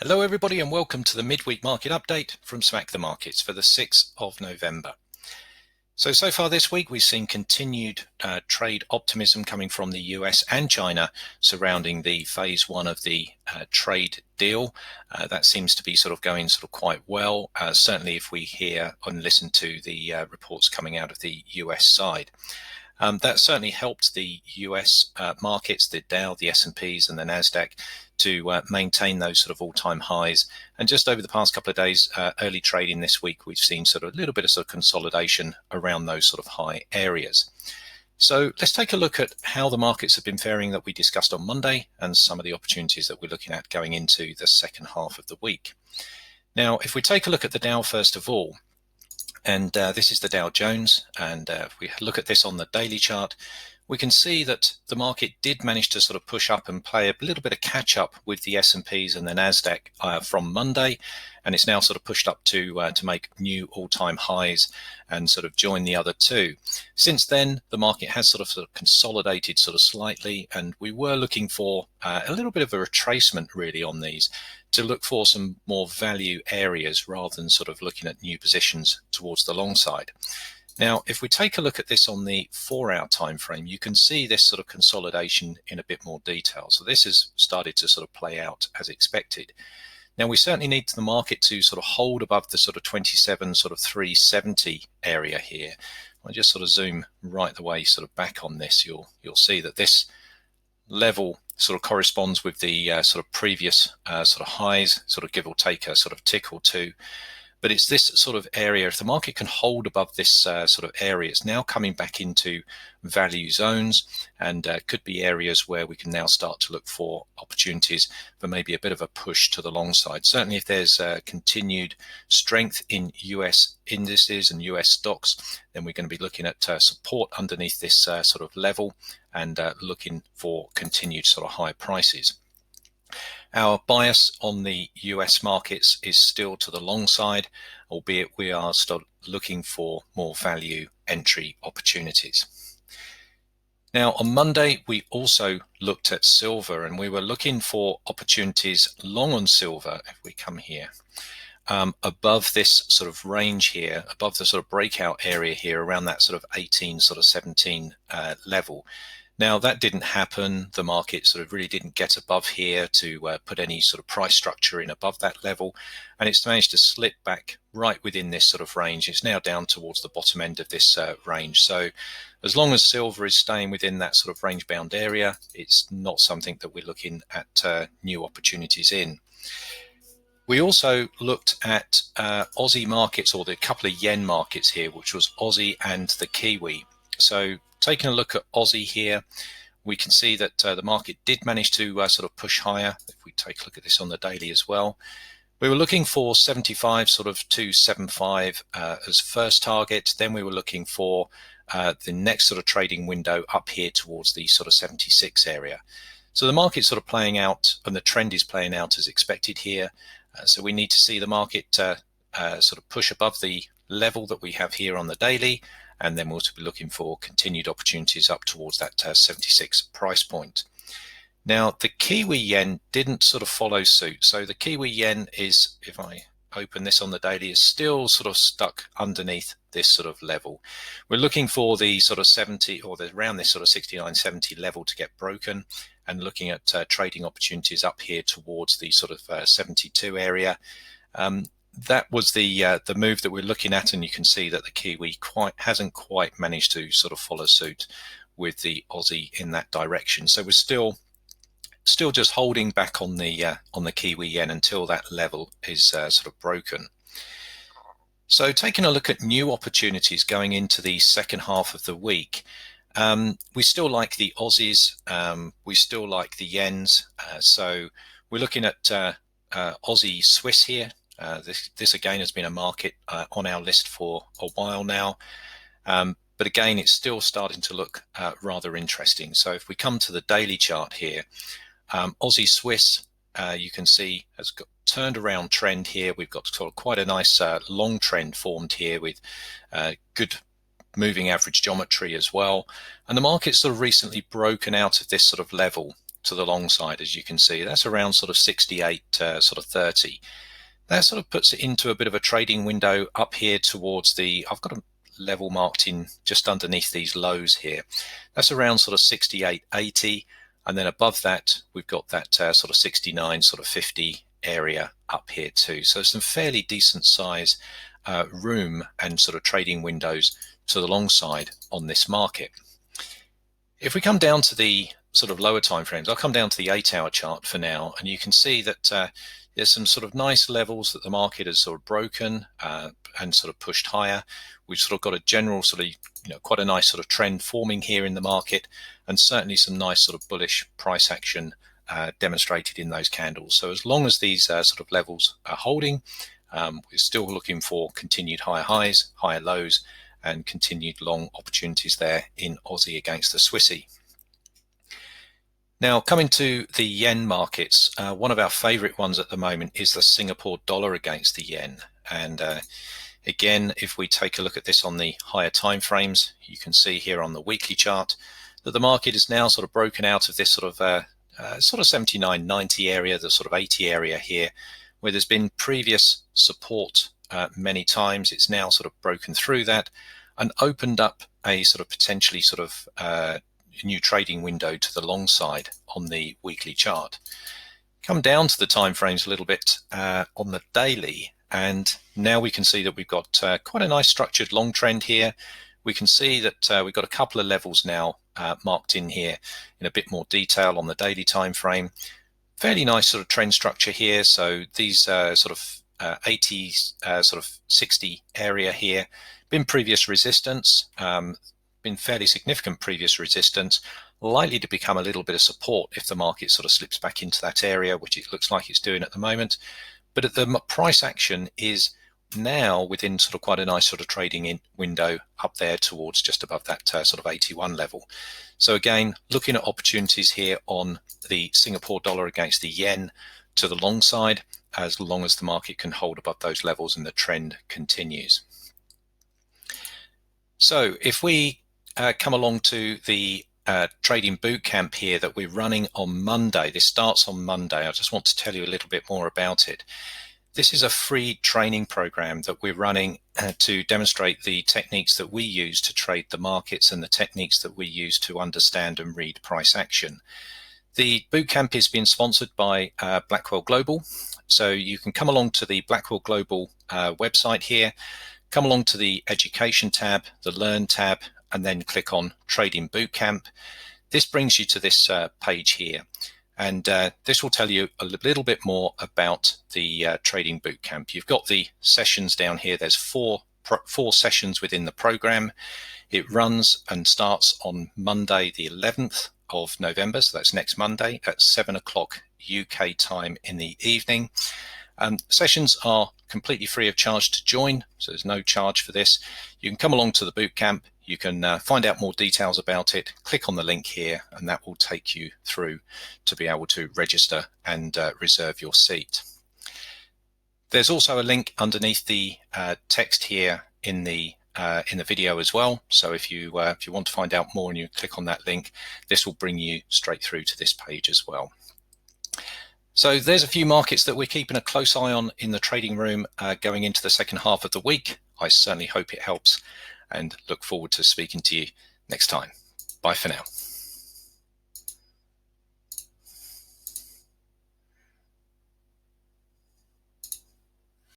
Hello everybody and welcome to the midweek market update from Smack the Markets for the 6th of November. So far this week we've seen continued trade optimism coming from the US and China surrounding the phase one of the trade deal. That seems to be going quite well, certainly if we hear and listen to the reports coming out of the US side. That certainly helped the US markets, the Dow, the S&Ps and the NASDAQ to maintain those all-time highs. And just over the past couple of days, early trading this week, we've seen a little bit of consolidation around those high areas. So let's take a look at how the markets have been faring that we discussed on Monday and some of the opportunities that we're looking at going into the second half of the week. Now, if we take a look at the Dow first of all, and this is the Dow Jones, and if we look at this on the daily chart, we can see that the market did manage to push up and play a little bit of catch up with the S&Ps and the NASDAQ from Monday, and it's now pushed up to make new all-time highs and join the other two. Since then, the market has consolidated slightly, and we were looking for a little bit of a retracement really on these to look for some more value areas rather than looking at new positions towards the long side. Now, if we take a look at this on the 4-hour time frame, you can see this consolidation in a bit more detail. So this has started to play out as expected. Now, we certainly need the market to hold above the 370 area here. I'll just give right the way back on this. You'll see that this level corresponds with the previous highs, give or take a tick or two. But it's this area, if the market can hold above this area, it's now coming back into value zones, and could be areas where we can now start to look for opportunities for maybe a bit of a push to the long side. Certainly if there's continued strength in US indices and US stocks, then we're going to be looking at support underneath this level and looking for continued high prices. Our bias on the US markets is still to the long side, albeit we are still looking for more value entry opportunities. Now, on Monday, we also looked at silver, and we were looking for opportunities long on silver. If we come here, above this range here, above the breakout area here, around that 18, 17 level. Now, that didn't happen. The market really didn't get above here to put any price structure in above that level, and it's managed to slip back right within this range. It's now down towards the bottom end of this range. So as long as silver is staying within that range bound area, it's not something that we're looking at new opportunities in. We also looked at Aussie markets, or the couple of yen markets here, which was Aussie and the Kiwi. So taking a look at Aussie here, we can see that the market did manage to push higher. If we take a look at this on the daily as well, we were looking for 75 to 75 as first target. Then we were looking for the next trading window up here towards the 76 area. So the market's playing out, and the trend is playing out as expected here. So we need to see the market push above the level that we have here on the daily, and then we'll be looking for continued opportunities up towards that 76 price point. Now, the Kiwi yen didn't follow suit. So the Kiwi yen is, if I open this on the daily, is still stuck underneath this level. We're looking for the 70, or around this 69.70 level to get broken, and looking at trading opportunities up here towards the 72 area. That was the move that we're looking at, and you can see that the Kiwi hasn't quite managed to follow suit with the Aussie in that direction. So we're still just holding back on the Kiwi yen until that level is broken. So taking a look at new opportunities going into the second half of the week, we still like the Aussies, we still like the yens. So we're looking at Aussie Swiss here. This again has been a market on our list for a while now, but again it's still starting to look rather interesting. So if we come to the daily chart here, Aussie Swiss, you can see has got turned around trend here. We've got quite a nice long trend formed here with good moving average geometry as well, and the market's recently broken out of this level to the long side, as you can see. That's around sort of 68, sort of 30. That sort of puts it into a bit of a trading window up here towards the, I've got a level marked in just underneath these lows here. That's around sort of 68.80, and then above that we've got that sort of 69, sort of 50 area up here too. So some fairly decent size room and sort of trading windows to the long side on this market. If we come down to the sort of lower time frames, I'll come down to the 8-hour chart for now, and you can see that there's some sort of nice levels that the market has sort of broken and sort of pushed higher. We've sort of got a general sort of, quite a nice sort of trend forming here in the market, and certainly some nice sort of bullish price action demonstrated in those candles. So as long as these sort of levels are holding, we're still looking for continued higher highs, higher lows, and continued long opportunities there in Aussie against the Swissy. Now, coming to the yen markets, one of our favorite ones at the moment is the Singapore dollar against the yen. And again, if we take a look at this on the higher time frames, you can see here on the weekly chart that the market is now sort of broken out of this sort of 79.90 area, the sort of 80 area here, where there's been previous support many times. It's now sort of broken through that and opened up a sort of potentially sort of new trading window to the long side on the weekly chart. Come down to the time frames a little bit on the daily, and now we can see that we've got quite a nice structured long trend here. We can see that we've got a couple of levels now marked in here in a bit more detail on the daily time frame. Fairly nice sort of trend structure here. So these sort of 80, sort of 60 area here, been previous resistance, been fairly significant previous resistance, likely to become a little bit of support if the market sort of slips back into that area, which it looks like it's doing at the moment. But the price action is now within sort of quite a nice sort of trading window up there towards just above that sort of 81 level. So again, looking at opportunities here on the Singapore dollar against the yen to the long side, as long as the market can hold above those levels and the trend continues. So if we come along to the trading boot camp here that we're running on Monday, this starts on Monday. I just want to tell you a little bit more about it. This is a free training program that we're running to demonstrate the techniques that we use to trade the markets and the techniques that we use to understand and read price action. The bootcamp is being sponsored by Blackwell Global. So you can come along to the Blackwell Global website here, come along to the Education tab, the Learn tab, and then click on Trading Bootcamp. This brings you to this page here. And this will tell you a little bit more about the Trading Bootcamp. You've got the sessions down here. There's four sessions within the program. It runs and starts on Monday, the 11th of November. So that's next Monday at 7 o'clock UK time in the evening. Sessions are completely free of charge to join, so there's no charge for this. You can come along to the bootcamp. You can find out more details about it, click on the link here, and that will take you through to be able to register and reserve your seat. There's also a link underneath the text here in the video as well. So if you want to find out more and you click on that link, this will bring you straight through to this page as well. So there's a few markets that we're keeping a close eye on in the trading room going into the second half of the week. I certainly hope it helps and look forward to speaking to you next time. Bye for now.